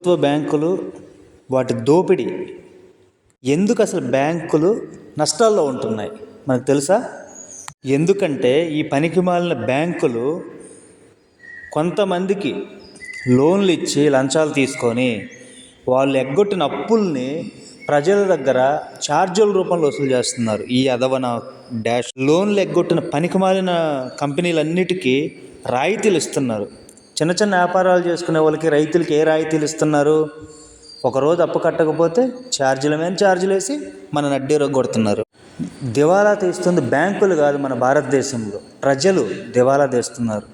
ప్రభుత్వ బ్యాంకులు వాటి దోపిడీ ఎందుకు అసలు బ్యాంకులు నష్టాల్లో ఉంటున్నాయి మనకు తెలుసా? ఎందుకంటే ఈ పనికిమాలిన బ్యాంకులు కొంతమందికి లోన్లు ఇచ్చి లంచాలు తీసుకొని వాళ్ళు ఎగ్గొట్టిన అప్పుల్ని ప్రజల దగ్గర ఛార్జీల రూపంలో వసూలు చేస్తున్నారు. ఈ అదవన డాష్ లోన్లు ఎగ్గొట్టిన పనికిమాలిన కంపెనీలన్నిటికీ రాయితీలు ఇస్తున్నారు. చిన్న చిన్న వ్యాపారాలు చేసుకునే వాళ్ళకి రైతులకి ఏ రాయితీలు ఇస్తున్నారు? ఒకరోజు అప్పు కట్టకపోతే ఛార్జీల మీద ఛార్జీలు వేసి మన నడ్డీ కొడుతున్నారు. దివాలా తీస్తుంది బ్యాంకులు కాదు, మన భారతదేశంలో ప్రజలు దివాలా తీస్తున్నారు.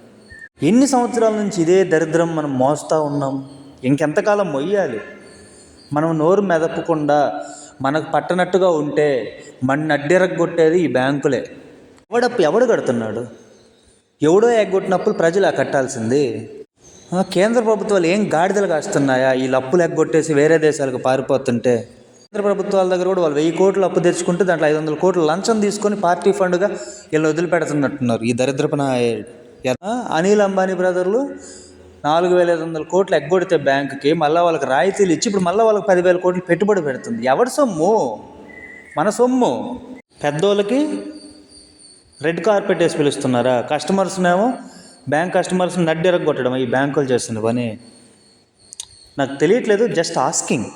ఎన్ని సంవత్సరాల నుంచి ఇదే దరిద్రం మనం మోస్తూ ఉన్నాం? ఇంకెంతకాలం మొయ్యాలి? మనం నోరు మెదపకుండా మనకు పట్టనట్టుగా ఉంటే మన నడ్డెరగొట్టేది ఈ బ్యాంకులే. ఎవడు కడుతున్నాడు? ఎవడో ఎగ్గొట్టినప్పుడు ప్రజలు కట్టాల్సింది. కేంద్ర ప్రభుత్వాలు ఏం గాడిదలు కాస్తున్నాయా? ఈ అప్పులు ఎగ్గొట్టేసి వేరే దేశాలకు పారిపోతుంటే కేంద్ర ప్రభుత్వాల దగ్గర కూడా వాళ్ళు 1000 కోట్లు అప్పు తెచ్చుకుంటే దాంట్లో 500 కోట్లు లంచం తీసుకొని పార్టీ ఫండ్గా వీళ్ళు వదిలిపెడుతున్నట్టున్నారు. ఈ దరిద్రపన అనిల్ అంబానీ బ్రదర్లు 4500 కోట్లు ఎగ్గొడితే బ్యాంకుకి మళ్ళీ వాళ్ళకి రాయితీలు ఇచ్చి ఇప్పుడు మళ్ళీ వాళ్ళకి 10,000 కోట్లు పెట్టుబడి పెడుతుంది. ఎవరి సొమ్ము? మన సొమ్ము. పెద్దోళ్ళకి రెడ్ కార్పెట్ వేసి పిలుస్తున్నారా? కస్టమర్స్నేమో బ్యాంక్ కస్టమర్స్ని నడ్డెరగొట్టడం ఈ బ్యాంకులు చేస్తున్న పని నాకు తెలియట్లేదు. Just asking.